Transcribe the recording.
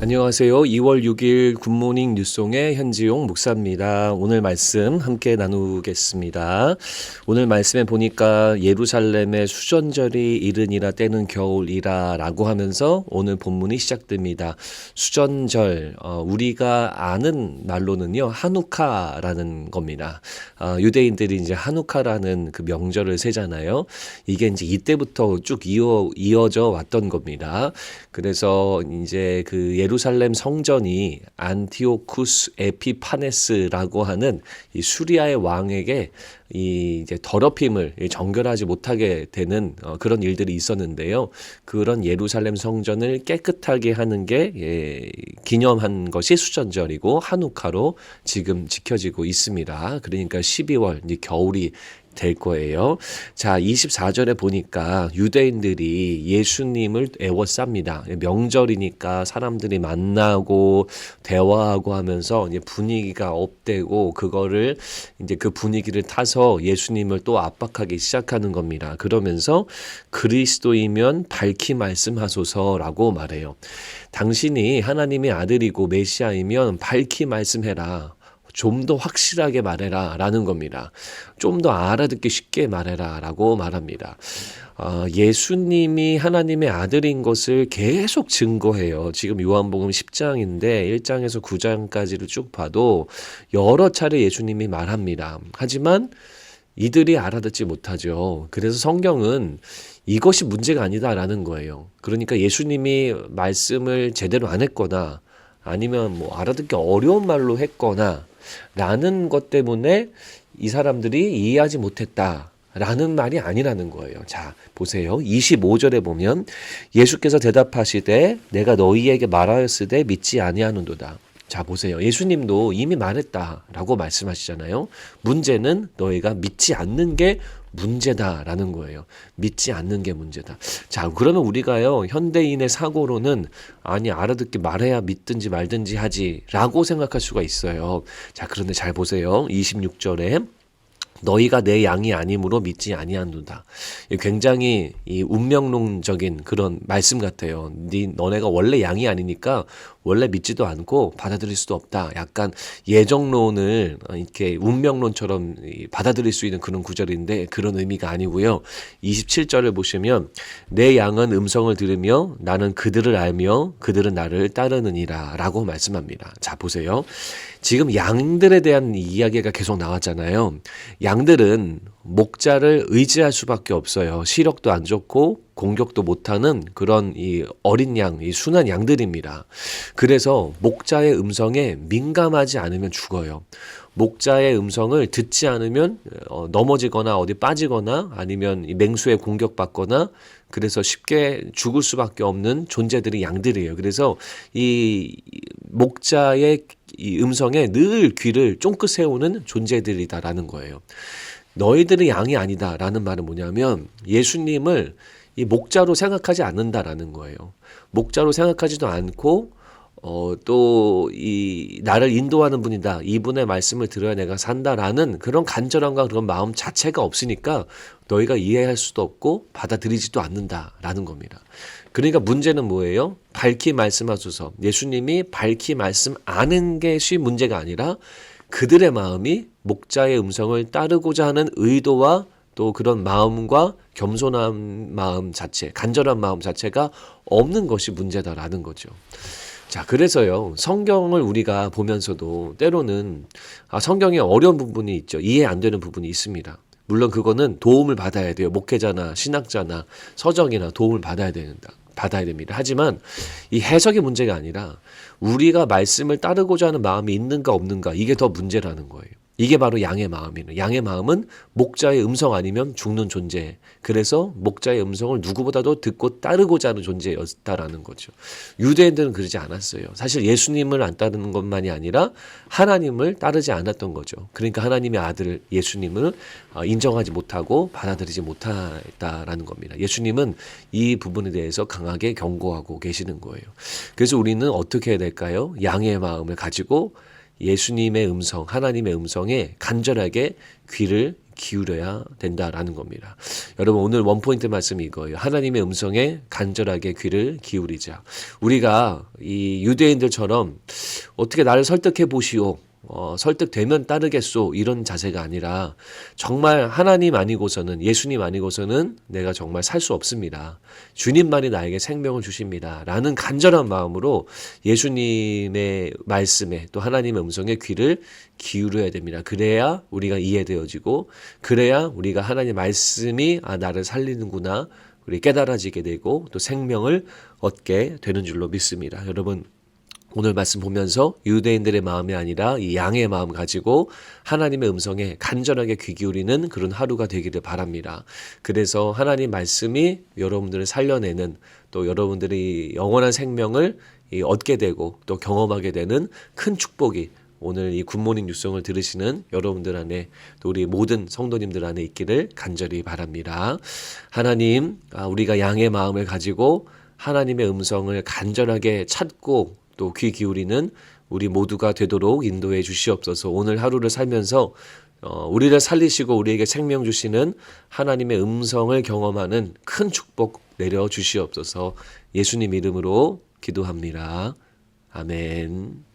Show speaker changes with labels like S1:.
S1: 안녕하세요. 2월 6일 굿모닝 뉴송의 현지용 목사입니다. 오늘 말씀 함께 나누겠습니다. 오늘 말씀에 보니까 예루살렘의 수전절이 이르니라 때는 겨울이라 라고 하면서 오늘 본문이 시작됩니다. 수전절, 우리가 아는 말로는요, 하누카라는 겁니다. 유대인들이 이제 하누카라는 그 명절을 세잖아요. 이게 이제 이때부터 쭉 이어져 왔던 겁니다. 그래서 이제 그 예루살렘 성전이 안티오쿠스 에피파네스라고 하는 이 수리아의 왕에게 이 이제 더럽힘을 정결하지 못하게 되는 그런 일들이 있었는데요. 그런 예루살렘 성전을 깨끗하게 하는 게 기념한 것이 수전절이고 하누카로 지금 지켜지고 있습니다. 그러니까 12월 이제 겨울이 될 거예요. 자, 24절에 보니까 유대인들이 예수님을 애워쌉니다. 명절이니까 사람들이 만나고 대화하고 하면서 이제 분위기가 업되고 그거를 이제 그 분위기를 타서 예수님을 또 압박하기 시작하는 겁니다. 그러면서 그리스도이면 밝히 말씀하소서라고 말해요. 당신이 하나님의 아들이고 메시아이면 밝히 말씀해라. 좀 더 확실하게 말해라 라는 겁니다. 좀 더 알아듣기 쉽게 말해라 라고 말합니다. 예수님이 하나님의 아들인 것을 계속 증거해요. 지금 요한복음 10장인데 1장에서 9장까지를 쭉 봐도 여러 차례 예수님이 말합니다. 하지만 이들이 알아듣지 못하죠. 그래서 성경은 이것이 문제가 아니다라는 거예요. 그러니까 예수님이 말씀을 제대로 안 했거나 아니면 뭐 알아듣기 어려운 말로 했거나 라는 것 때문에 이 사람들이 이해하지 못했다 라는 말이 아니라는 거예요. 자, 보세요. 25절에 보면 예수께서 대답하시되 내가 너희에게 말하였으되 믿지 아니하는도다. 자, 보세요. 예수님도 이미 말했다라고 말씀하시잖아요. 문제는 너희가 믿지 않는 게 문제다라는 거예요. 믿지 않는 게 문제다. 자, 그러면 우리가요, 현대인의 사고로는 아니 알아듣기 말해야 믿든지 말든지 하지라고 생각할 수가 있어요. 자, 그런데 잘 보세요. 26절에 너희가 내 양이 아니므로 믿지 아니하노다. 굉장히 이 운명론적인 그런 말씀 같아요. 너네가 원래 양이 아니니까 원래 믿지도 않고 받아들일 수도 없다. 약간 예정론을 이렇게 운명론처럼 받아들일 수 있는 그런 구절인데 그런 의미가 아니고요. 27절을 보시면 내 양은 음성을 들으며 나는 그들을 알며 그들은 나를 따르느니라 라고 말씀합니다. 자, 보세요. 지금 양들에 대한 이야기가 계속 나왔잖아요. 양들은 목자를 의지할 수밖에 없어요. 시력도 안 좋고 공격도 못하는 그런 이 어린 양, 이 순한 양들입니다. 그래서 목자의 음성에 민감하지 않으면 죽어요. 목자의 음성을 듣지 않으면 넘어지거나 어디 빠지거나 아니면 맹수에 공격받거나 그래서 쉽게 죽을 수밖에 없는 존재들이 양들이에요. 그래서 이 목자의 이 음성에 늘 귀를 쫑긋 세우는 존재들이다라는 거예요. 너희들이 양이 아니다라는 말은 뭐냐면 예수님을 이 목자로 생각하지 않는다라는 거예요. 목자로 생각하지도 않고 또 이 나를 인도하는 분이다. 이분의 말씀을 들어야 내가 산다라는 그런 간절함과 그런 마음 자체가 없으니까 너희가 이해할 수도 없고 받아들이지도 않는다라는 겁니다. 그러니까 문제는 뭐예요? 밝히 말씀하소서. 예수님이 밝히 말씀하는 것이 문제가 아니라 그들의 마음이 목자의 음성을 따르고자 하는 의도와 또 그런 마음과 겸손한 마음 자체, 간절한 마음 자체가 없는 것이 문제다라는 거죠. 자, 그래서요, 성경을 우리가 보면서도 때로는 성경에 어려운 부분이 있죠. 이해 안 되는 부분이 있습니다. 물론 그거는 도움을 받아야 돼요. 목회자나 신학자나 서적이나 도움을 받아야 됩니다. 하지만 이 해석의 문제가 아니라 우리가 말씀을 따르고자 하는 마음이 있는가 없는가 이게 더 문제라는 거예요. 이게 바로 양의 마음이에요. 양의 마음은 목자의 음성 아니면 죽는 존재. 그래서 목자의 음성을 누구보다도 듣고 따르고자 하는 존재였다라는 거죠. 유대인들은 그러지 않았어요. 사실 예수님을 안 따르는 것만이 아니라 하나님을 따르지 않았던 거죠. 그러니까 하나님의 아들 예수님을 인정하지 못하고 받아들이지 못했다라는 겁니다. 예수님은 이 부분에 대해서 강하게 경고하고 계시는 거예요. 그래서 우리는 어떻게 해야 될까요? 양의 마음을 가지고 예수님의 음성, 하나님의 음성에 간절하게 귀를 기울여야 된다라는 겁니다. 여러분 오늘 원포인트 말씀이 이거예요. 하나님의 음성에 간절하게 귀를 기울이자. 우리가 이 유대인들처럼 어떻게 나를 설득해 보시오. 설득되면 따르겠소 이런 자세가 아니라 정말 하나님 아니고서는 예수님 아니고서는 내가 정말 살 수 없습니다. 주님만이 나에게 생명을 주십니다. 라는 간절한 마음으로 예수님의 말씀에 또 하나님의 음성에 귀를 기울여야 됩니다. 그래야 우리가 이해되어지고 그래야 우리가 하나님의 말씀이 나를 살리는구나 우리 깨달아지게 되고 또 생명을 얻게 되는 줄로 믿습니다. 여러분 오늘 말씀 보면서 유대인들의 마음이 아니라 이 양의 마음 가지고 하나님의 음성에 간절하게 귀 기울이는 그런 하루가 되기를 바랍니다. 그래서 하나님 말씀이 여러분들을 살려내는 또 여러분들이 영원한 생명을 얻게 되고 또 경험하게 되는 큰 축복이 오늘 이 굿모닝 뉴송을 들으시는 여러분들 안에 또 우리 모든 성도님들 안에 있기를 간절히 바랍니다. 하나님, 우리가 양의 마음을 가지고 하나님의 음성을 간절하게 찾고 또 귀 기울이는 우리 모두가 되도록 인도해 주시옵소서. 오늘 하루를 살면서 우리를 살리시고 우리에게 생명 주시는 하나님의 음성을 경험하는 큰 축복 내려 주시옵소서. 예수님 이름으로 기도합니다. 아멘.